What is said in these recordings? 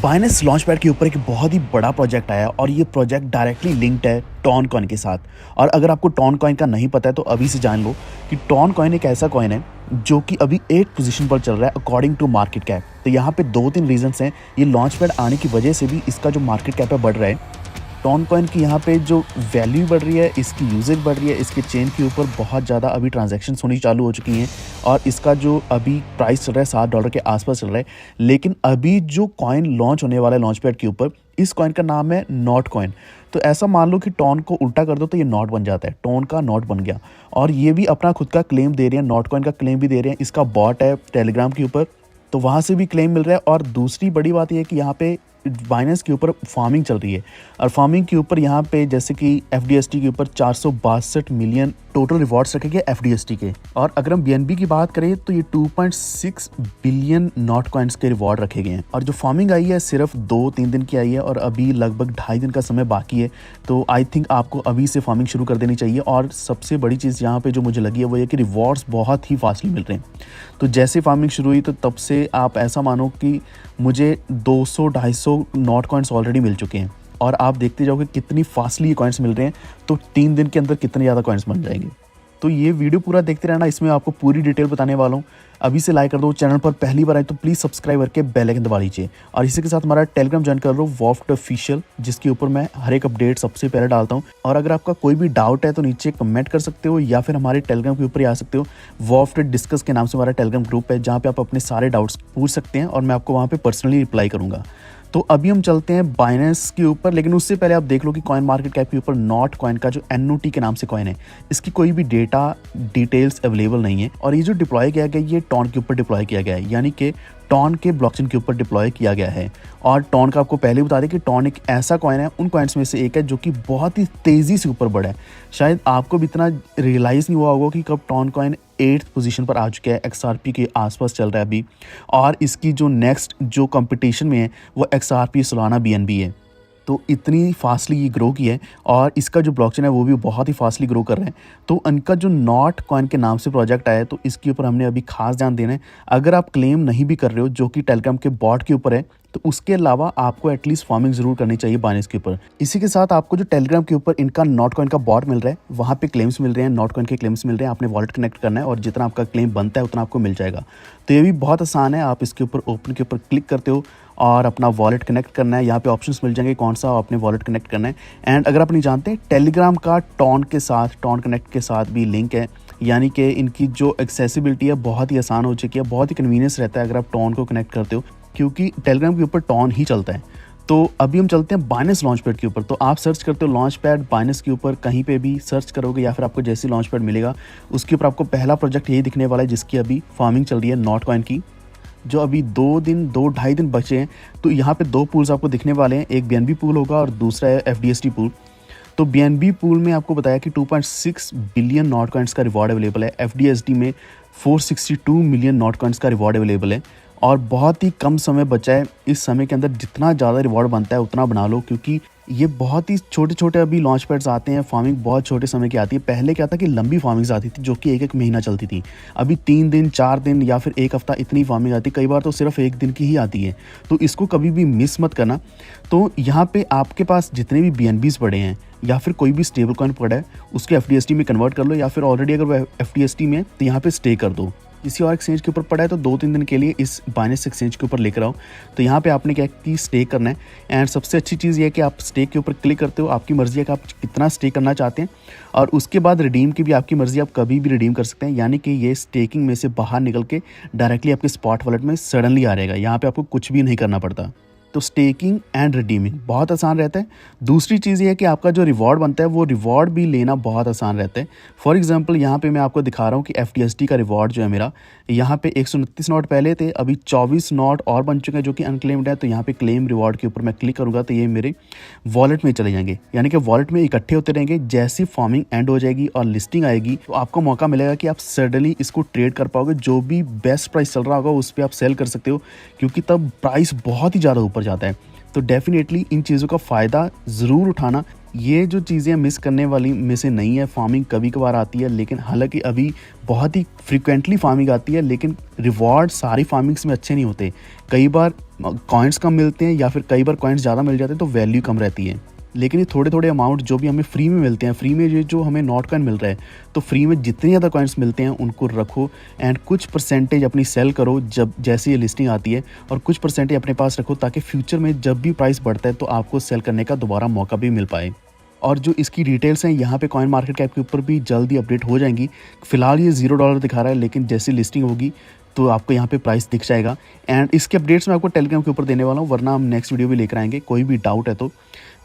Binance launchpad के ऊपर एक बहुत ही बड़ा प्रोजेक्ट आया और ये प्रोजेक्ट डायरेक्टली लिंक्ड है टॉन कॉइन के साथ। और अगर आपको टॉन कॉइन का नहीं पता है तो अभी से जान लो कि टॉन कॉइन एक ऐसा कॉइन है जो कि अभी 8 पोजीशन पर चल रहा है अकॉर्डिंग टू मार्केट कैप। तो यहाँ पे 2-3 रीजंस हैं, ये लॉन्चपैड आने की वजह से भी इसका जो मार्केट कैप है बढ़ रहा है। टॉन कॉइन की यहाँ पे जो वैल्यू बढ़ रही है, इसकी यूजेज बढ़ रही है, इसके चेन के ऊपर बहुत ज़्यादा अभी ट्रांजैक्शंस होनी चालू हो चुकी हैं और इसका जो अभी प्राइस चल रहा है $7 के आसपास चल रहा है। लेकिन अभी जो कॉइन लॉन्च होने वाला है लॉन्चपैड के ऊपर, इस कॉइन का नाम है नॉट कॉइन। तो ऐसा मान लो कि टॉन को उल्टा कर दो तो ये नॉट बन जाता है, टॉन का नॉट बन गया। और ये भी अपना खुद का क्लेम दे रहे हैं, नॉट कॉइन का क्लेम भी दे रहे हैं। इसका बॉट है टेलीग्राम के ऊपर, तो वहाँ से भी क्लेम मिल रहा है। और दूसरी बड़ी बात यह है कि यहाँ पे बाइनेंस के ऊपर फार्मिंग चल रही है और फार्मिंग के ऊपर यहाँ पे जैसे कि एफडीएसटी के ऊपर 462 मिलियन टोटल रिवॉर्ड्स रखे गए एफडीएसटी के। और अगर हम बीएनबी की बात करें तो ये 2.6 बिलियन नॉट कॉइन्स के रिवॉर्ड रखे गए हैं। और जो फार्मिंग आई है सिर्फ 2-3 दिन की आई है और अभी लगभग 2.5 दिन का समय बाकी है। तो आई थिंक आपको अभी से फार्मिंग शुरू कर देनी चाहिए। और सबसे बड़ी चीज़ यहाँ पे जो मुझे लगी है वो ये कि रिवॉर्ड्स बहुत ही फास्टली मिल रहे हैं। तो जैसे फार्मिंग शुरू हुई तो तब से आप ऐसा मानो कि मुझे 200-250 नॉट कॉइन्स ऑलरेडी मिल चुके हैं। और आप देखते जाओगे कितनी फास्टली ये कॉइन्स मिल रहे हैं, तो 3 दिन के अंदर कितने ज़्यादा कॉइन्स बन जाएंगे। तो ये वीडियो पूरा देखते रहना, इसमें आपको पूरी डिटेल बताने वाला हूँ। अभी से लाइक कर दो, चैनल पर पहली बार आए तो प्लीज़ सब्सक्राइब करके बेल आइकन दबा लीजिए। और इसी के साथ हमारा टेलीग्राम ज्वाइन कर लो, वॉफ्ट ऑफिशियल, जिसके ऊपर मैं हर एक अपडेट सबसे पहले डालता हूँ। और अगर आपका कोई भी डाउट है तो नीचे कमेंट कर सकते हो या फिर हमारे टेलीग्राम के ऊपर ही आ सकते हो। वॉफ्ट डिस्कस के नाम से हमारा टेलीग्राम ग्रुप है जहाँ पे आप अपने सारे डाउट्स पूछ सकते हैं और मैं आपको वहाँ पे पर्सनली रिप्लाई करूँगा। तो अभी हम चलते हैं बाइनेंस के ऊपर, लेकिन उससे पहले आप देख लो कि कॉइन मार्केट कैप के ऊपर नॉट कॉइन का जो एनओटी के नाम से कॉइन है, इसकी कोई भी डेटा डिटेल्स अवेलेबल नहीं है। और ये जो डिप्लॉय किया गया ये टॉन के ऊपर डिप्लॉय किया गया है, यानी कि टॉन के ब्लॉकचेन के ऊपर डिप्लॉय किया गया है। और टॉन का आपको पहले बता दें कि टॉन एक ऐसा कॉइन है, उन कॉइन्स में से एक है जो कि बहुत ही तेज़ी से ऊपर बढ़ा है। शायद आपको भी इतना रियलाइज़ नहीं हुआ होगा कि कब टॉन कॉइन 8th पोजीशन पर आ चुका है, एक्सआरपी के आसपास चल रहा है अभी। और इसकी जो नेक्स्ट जो कंपटीशन में है वो एक्सआरपी सोलाना बीएनबी है। तो इतनी फास्टली ये ग्रो की है और इसका जो ब्लॉकचेन है वो भी बहुत ही फास्टली ग्रो कर रहे हैं। तो इनका जो नॉट कॉइन के नाम से प्रोजेक्ट आया है तो इसके ऊपर हमने अभी खास ध्यान देना है। अगर आप क्लेम नहीं भी कर रहे हो जो कि टेलीग्राम के बॉट के ऊपर है, तो उसके अलावा आपको एटलीस्ट फार्मिंग जरूर करनी चाहिए बाइनेंस के ऊपर। इसी के साथ आपको जो टेलीग्राम के ऊपर इनका नॉट कॉइन का बॉट मिल रहा है, वहाँ पे क्लेम्स मिल रहे हैं, नॉट कॉइन के क्लेम्स मिल रहे हैं। आपने वॉलेट कनेक्ट करना है और जितना आपका क्लेम बनता है उतना आपको मिल जाएगा। तो ये भी बहुत आसान है, आप इसके ऊपर ओपन के ऊपर क्लिक करते हो और अपना वॉलेट कनेक्ट करना है। यहाँ पे ऑप्शंस मिल जाएंगे कौन सा आपने वॉलेट कनेक्ट करना है। एंड अगर आप नहीं जानते, टेलीग्राम का टॉन के साथ, टॉन कनेक्ट के साथ भी लिंक है, यानी कि इनकी जो एक्सेसिबिलिटी है बहुत ही आसान हो चुकी है, बहुत ही कन्वीनियंस रहता है अगर आप टॉन को कनेक्ट करते हो, क्योंकि टेलीग्राम के ऊपर टॉन ही चलता है। तो अभी हम चलते हैं बाइनेंस लॉन्चपैड के ऊपर। तो आप सर्च करते हो लॉन्चपैड बाइनेंस के ऊपर, कहीं पे भी सर्च करोगे या फिर आपको जैसे लॉन्चपैड मिलेगा उसके ऊपर आपको पहला प्रोजेक्ट यही दिखने वाला है जिसकी अभी फार्मिंग चल रही है नॉट कॉइन की, जो अभी 2-2.5 दिन बचे हैं। तो यहाँ पे 2 पूल्स आपको दिखने वाले हैं, एक बीएनबी पूल होगा और दूसरा है एफडीएसटी पूल। तो बीएनबी पूल में आपको बताया कि 2.6 बिलियन नॉट कॉइन्स का रिवॉर्ड अवेलेबल है, एफडीएसटी में 462 मिलियन नॉट कॉइन्स का रिवॉर्ड अवेलेबल है। और बहुत ही कम समय बचा है, इस समय के अंदर जितना ज़्यादा रिवॉर्ड बनता है उतना बना लो, क्योंकि ये बहुत ही छोटे छोटे अभी लॉन्च पैड्स आते हैं। फार्मिंग बहुत छोटे समय की आती है। पहले क्या था कि लंबी फार्मिंग्स आती थी जो कि 1-1 महीना चलती थी, अभी 3 दिन 4 दिन या फिर 1 हफ्ता इतनी फार्मिंग आती है, कई बार तो सिर्फ 1 दिन की ही आती है। तो इसको कभी भी मिस मत करना। तो यहाँ पे आपके पास जितने भी बीएनबीज पड़े हैं या फिर कोई भी स्टेबल कॉइन पड़ा है उसके एफडीएसटी में कन्वर्ट कर लो, या फिर ऑलरेडी अगर वो एफडीएसटी में तो यहाँ पे स्टे कर दो। किसी और एक्सचेंज के ऊपर पड़ा है तो 2-3 दिन के लिए इस बाइनेंस एक्सचेंज के ऊपर लेकर आओ। तो यहाँ पे आपने क्या कि स्टे करना है। एंड सबसे अच्छी चीज़ ये है कि आप स्टे के ऊपर क्लिक करते हो, आपकी मर्जी है कि आप कितना स्टे करना चाहते हैं। और उसके बाद रिडीम की भी आपकी मर्जी, आप कभी भी रिडीम कर सकते हैं, यानी कि ये स्टेकिंग में से बाहर निकल के डायरेक्टली आपके स्पॉट वॉलेट में सडनली आ रहेगा। यहाँ पर आपको कुछ भी नहीं करना पड़ता। तो स्टेकिंग एंड रिडीमिंग बहुत आसान रहता है। दूसरी चीज़ ये है कि आपका जो रिवॉर्ड बनता है वो रिवॉर्ड भी लेना बहुत आसान रहता है। फॉर एग्जांपल यहाँ पे मैं आपको दिखा रहा हूँ कि एफडीएसटी का रिवॉर्ड जो है मेरा, यहाँ पे 129 नॉट पहले थे, अभी 24 नॉट और बन चुके हैं जो कि अनक्लेम्ड है। तो यहाँ पे क्लेम रिवॉर्ड के ऊपर मैं क्लिक करूँगा तो ये मेरे वॉलेट में चले जाएंगे, यानी कि वॉलेट में इकट्ठे होते रहेंगे। जैसी फार्मिंग एंड हो जाएगी और लिस्टिंग आएगी तो आपको मौका मिलेगा कि आप सडनली इसको ट्रेड कर पाओगे। जो भी बेस्ट प्राइस चल रहा होगा उस पर आप सेल कर सकते हो, क्योंकि तब प्राइस बहुत ही ज़्यादा ऊपर जाता है। तो डेफिनेटली इन चीज़ों का फ़ायदा ज़रूर उठाना। ये जो चीज़ें मिस करने वाली में से नहीं है। फार्मिंग कभी कभार आती है, लेकिन हालांकि अभी बहुत ही फ्रिक्वेंटली फार्मिंग आती है, लेकिन रिवॉर्ड सारी फार्मिंग्स में अच्छे नहीं होते। कई बार कॉइन्स कम मिलते हैं या फिर कई बार कॉइन्स ज़्यादा मिल जाते हैं तो वैल्यू कम रहती है। लेकिन ये थोड़े थोड़े अमाउंट जो भी हमें फ्री में मिलते हैं, फ्री में ये जो हमें नॉट कॉइन मिल रहा है, तो फ्री में जितने ज़्यादा कॉइन्स मिलते हैं उनको रखो एंड कुछ परसेंटेज अपनी सेल करो जब जैसे ये लिस्टिंग आती है, और कुछ परसेंटेज अपने पास रखो ताकि फ्यूचर में जब भी प्राइस बढ़ता है तो आपको सेल करने का दोबारा मौका भी मिल पाए। और जो इसकी डिटेल्स हैं यहाँ पे कॉइन मार्केट कैप के ऊपर भी जल्दी अपडेट हो जाएंगी। फिलहाल ये $0 दिखा रहा है, लेकिन जैसी लिस्टिंग होगी तो आपको यहाँ पे प्राइस दिख जाएगा। एंड इसके अपडेट्स मैं आपको टेलीग्राम के ऊपर देने वाला हूँ, वरना हम नेक्स्ट वीडियो भी लेकर आएंगे। कोई भी डाउट है तो,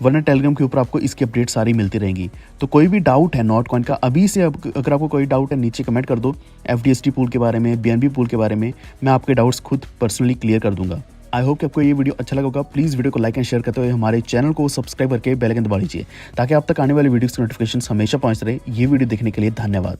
वरना टेलीग्राम के ऊपर आपको इसकी अपडेट सारी मिलती रहेंगी। तो कोई भी डाउट है नॉट कॉइन का अभी से, अगर आपको कोई डाउट है नीचे कमेंट कर दो। FDST पूल के बारे में, BNB पूल के बारे में मैं आपके डाउट्स खुद पर्सनली क्लियर कर दूंगा। आई होप कि आपको ये वीडियो अच्छा लगा होगा। प्लीज़ वीडियो को लाइक एंड शेयर करते हुए हमारे चैनल को सब्सक्राइब करके बेल आइकन दबा लीजिए, ताकि आप तक आने वाले वीडियोस की नोटिफिकेशन हमेशा पहुंच रहे। ये वीडियो देखने के लिए धन्यवाद।